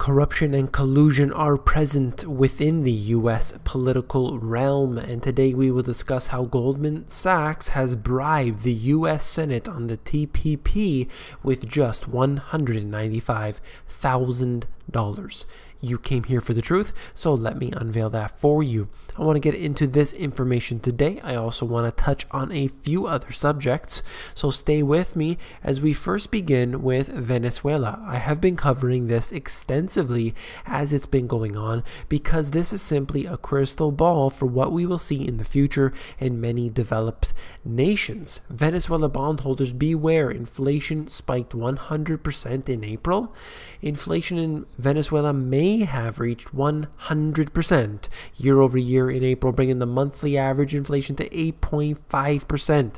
Corruption and collusion are present within the U.S. political realm, and today we will discuss how Goldman Sachs has bribed the U.S. Senate on the TPP with just $195,000. You came here for the truth, so let me unveil that for you. I want to get into this information today. I also want to touch on a few other subjects, so stay with me as we first begin with Venezuela. I have been covering this extensively as it's been going on because this is simply a crystal ball for what we will see in the future in many developed nations. Venezuela bondholders, beware. Inflation spiked 100% in April. Inflation in Venezuela may have reached 100% year over year in April, bringing the monthly average inflation to 8.5%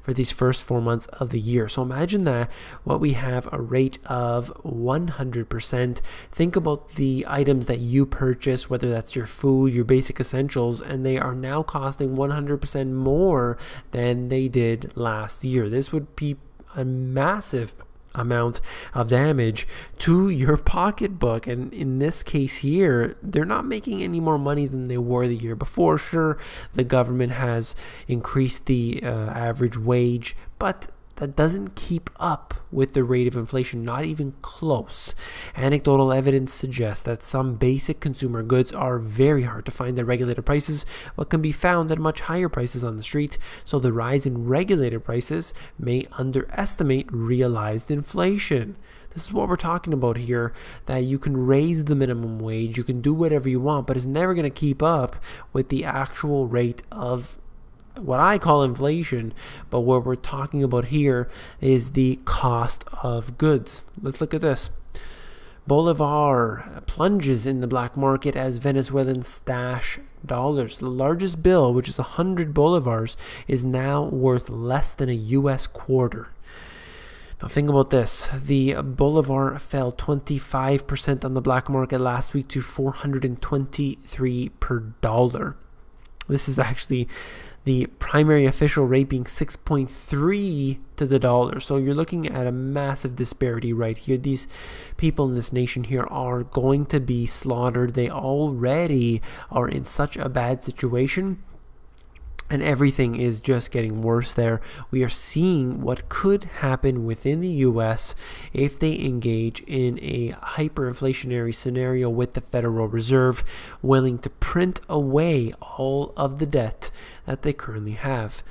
for these first 4 months of the year. So imagine that what we have a rate of 100%. Think about the items that you purchase, whether that's your food, your basic essentials, and they are now costing 100% more than they did last year. This would be a massive amount of damage to your pocketbook, and in this case here, they're not making any more money than they were the year before. Sure, the government has increased the average wage, but that doesn't keep up with the rate of inflation, not even close. Anecdotal evidence suggests that some basic consumer goods are very hard to find at regulated prices, but can be found at much higher prices on the street, so the rise in regulated prices may underestimate realized inflation. This is what we're talking about here, that you can raise the minimum wage, you can do whatever you want, but it's never going to keep up with the actual rate of what I call inflation. But what we're talking about here is the cost of goods. Let's look at this. Bolivar plunges in the black market as Venezuelans stash dollars. The largest bill, which is 100 bolivars, is now worth less than a U.S. quarter. Now think about this. The bolivar fell 25% on the black market last week to 423 per dollar. This is actually the primary official rate being 6.3 to the dollar. So you're looking at a massive disparity right here. These people in this nation here are going to be slaughtered. They already are in such a bad situation, and everything is just getting worse there. We are seeing what could happen within the U.S. if they engage in a hyperinflationary scenario with the Federal Reserve willing to print away all of the debt that they currently have.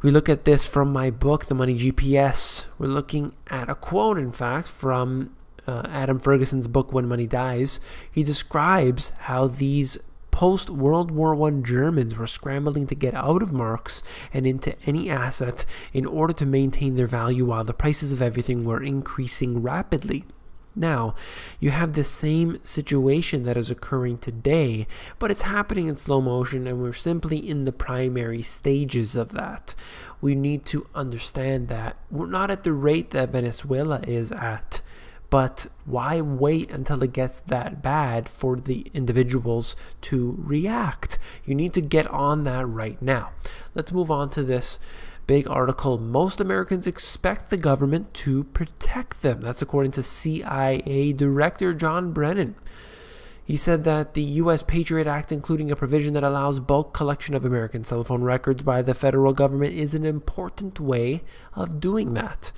We look at this from my book, The Money GPS. We're looking at a quote, in fact, from Adam Ferguson's book, When Money Dies. He describes how these post-World War I Germans were scrambling to get out of marks and into any asset in order to maintain their value while the prices of everything were increasing rapidly. Now, you have the same situation that is occurring today, but it's happening in slow motion, and we're simply in the primary stages of that. We need to understand that we're not at the rate that Venezuela is at. But why wait until it gets that bad for the individuals to react? You need to get on that right now. Let's move on to this big article. Most Americans expect the government to protect them. That's according to CIA Director John Brennan. He said that the U.S. Patriot Act, including a provision that allows bulk collection of American cell phone records by the federal government, is an important way of doing that.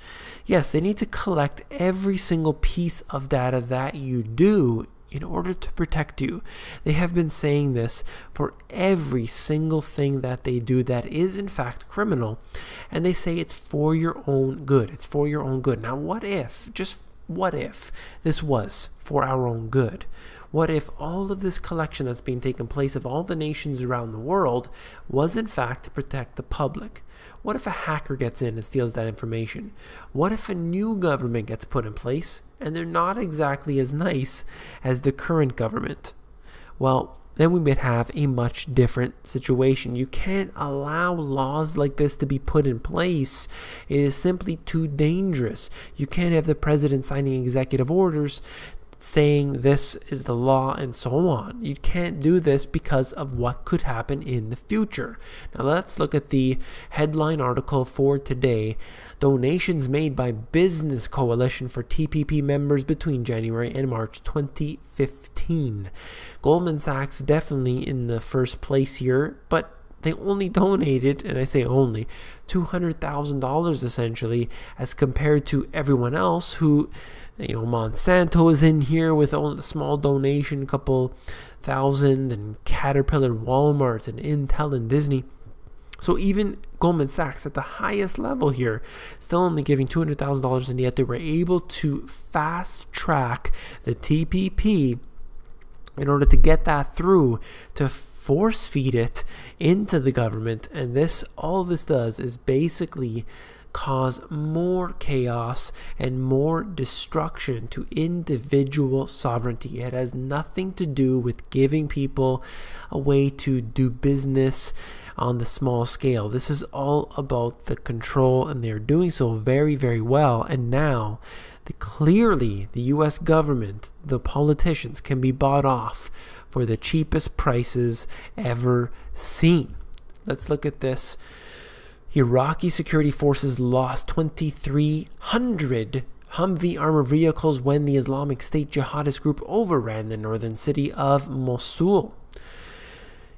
Yes, they need to collect every single piece of data that you do in order to protect you. They have been saying this for every single thing that they do that is in fact criminal, and they say it's for your own good. It's for your own good. Now, what if, just what if this was for our own good? What if all of this collection that's being taken place of all the nations around the world was in fact to protect the public? What if a hacker gets in and steals that information? What if a new government gets put in place and they're not exactly as nice as the current government? Well, then we might have a much different situation. You can't allow laws like this to be put in place. It is simply too dangerous. You can't have the president signing executive orders saying this is the law and so on. You can't do this because of what could happen in the future. Now let's look at the headline article for today. Donations made by Business Coalition for TPP members between January and March 2015. Goldman Sachs definitely in the first place here, but they only donated, and I say only, $200,000 essentially, as compared to everyone else who, Monsanto is in here with only a small donation, couple thousand, and Caterpillar, Walmart, and Intel and Disney. So even Goldman Sachs at the highest level here, still only giving $200,000, and yet they were able to fast track the TPP in order to get that through, to force feed it into the government. And all this does is basically cause more chaos and more destruction to individual sovereignty. It has nothing to do with giving people a way to do business on the small scale. This is all about the control, and they're doing so very, very well. And now clearly the U.S. government, the politicians, can be bought off for the cheapest prices ever seen. Let's look at this. Iraqi security forces lost 2,300 Humvee armored vehicles when the Islamic State jihadist group overran the northern city of Mosul.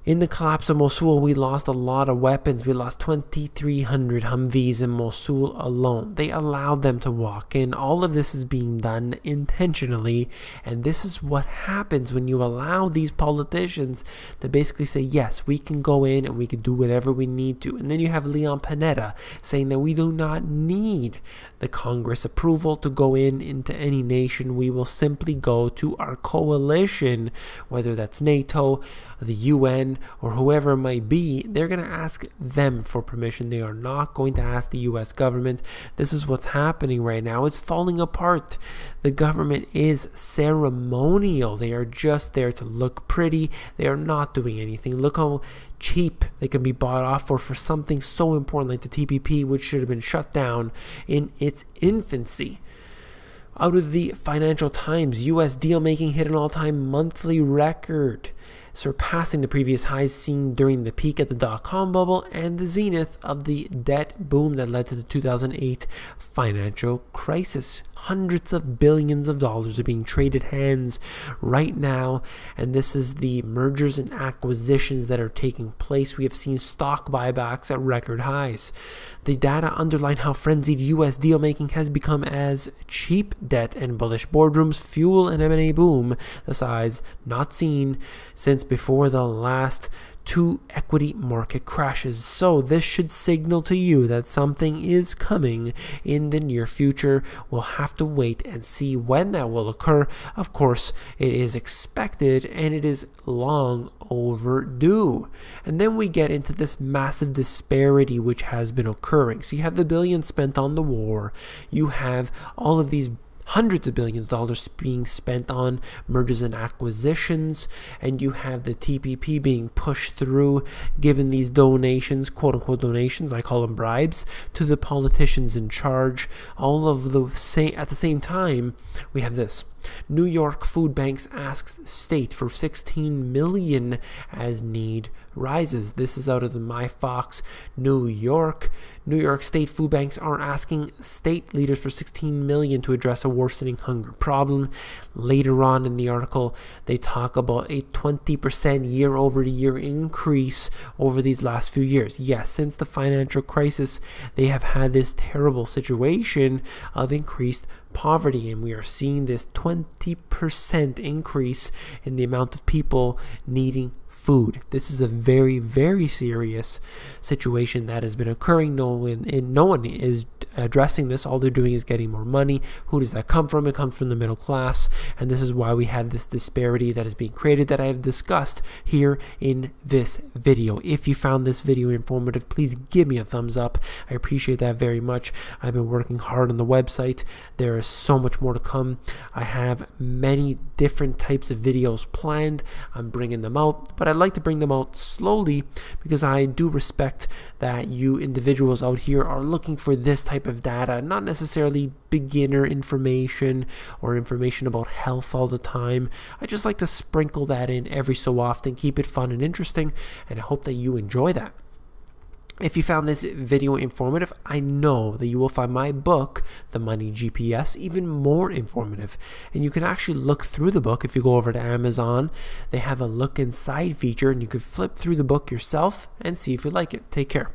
In the collapse of Mosul, we lost a lot of weapons. We lost 2,300 Humvees in Mosul alone. They allowed them to walk in. All of this is being done intentionally. And this is what happens when you allow these politicians to basically say, yes, we can go in and we can do whatever we need to. And then you have Leon Panetta saying that we do not need the Congress approval to go into any nation. We will simply go to our coalition, whether that's NATO, the UN, or whoever it might be. They're going to ask them for permission. They are not going to ask the U.S. government. This is what's happening right now. It's falling apart. The government is ceremonial. They are just there to look pretty. They are not doing anything. Look how cheap they can be bought off for something so important like the TPP, which should have been shut down in its infancy. Out of the Financial Times, U.S. deal making hit an all-time monthly record, surpassing the previous highs seen during the peak at the dot-com bubble and the zenith of the debt boom that led to the 2008 financial crisis. Hundreds of billions of dollars are being traded hands right now, and this is the mergers and acquisitions that are taking place. We have seen stock buybacks at record highs. The data underline how frenzied U.S. deal-making has become as cheap debt and bullish boardrooms fuel an M&A boom, the size not seen since before the last two equity market crashes. So this should signal to you that something is coming in the near future. We'll have to wait and see when that will occur. Of course, it is expected and it is long overdue. And then we get into this massive disparity which has been occurring. So you have the billions spent on the war. You have all of these hundreds of billions of dollars being spent on mergers and acquisitions, and you have the TPP being pushed through, given these donations, quote-unquote donations, I call them bribes, to the politicians in charge. All of the at the same time, we have this. New York food banks asks state for $16 million as need rises. This is out of the MyFox New York. New York state food banks are asking state leaders for $16 million to address a worsening hunger problem. Later on in the article, they talk about a 20% year-over-year increase over these last few years. Yes, since the financial crisis, they have had this terrible situation of increased poverty, and we are seeing this 20% increase in the amount of people needing food. This is a very, very serious situation that has been occurring. No one is addressing this. All they're doing is getting more money. Who does that come from? It comes from the middle class, and this is why we have this disparity that is being created that I have discussed here in this video. If you found this video informative, please give me a thumbs up. I appreciate that very much. I've been working hard on the website. There is so much more to come. I have many different types of videos planned. I'm bringing them out, but but I'd like to bring them out slowly because I do respect that you individuals out here are looking for this type of data, not necessarily beginner information or information about health all the time. I just like to sprinkle that in every so often, keep it fun and interesting, and I hope that you enjoy that. If you found this video informative, I know that you will find my book, The Money GPS, even more informative. And you can actually look through the book. If you go over to Amazon, they have a look inside feature, and you can flip through the book yourself and see if you like it. Take care.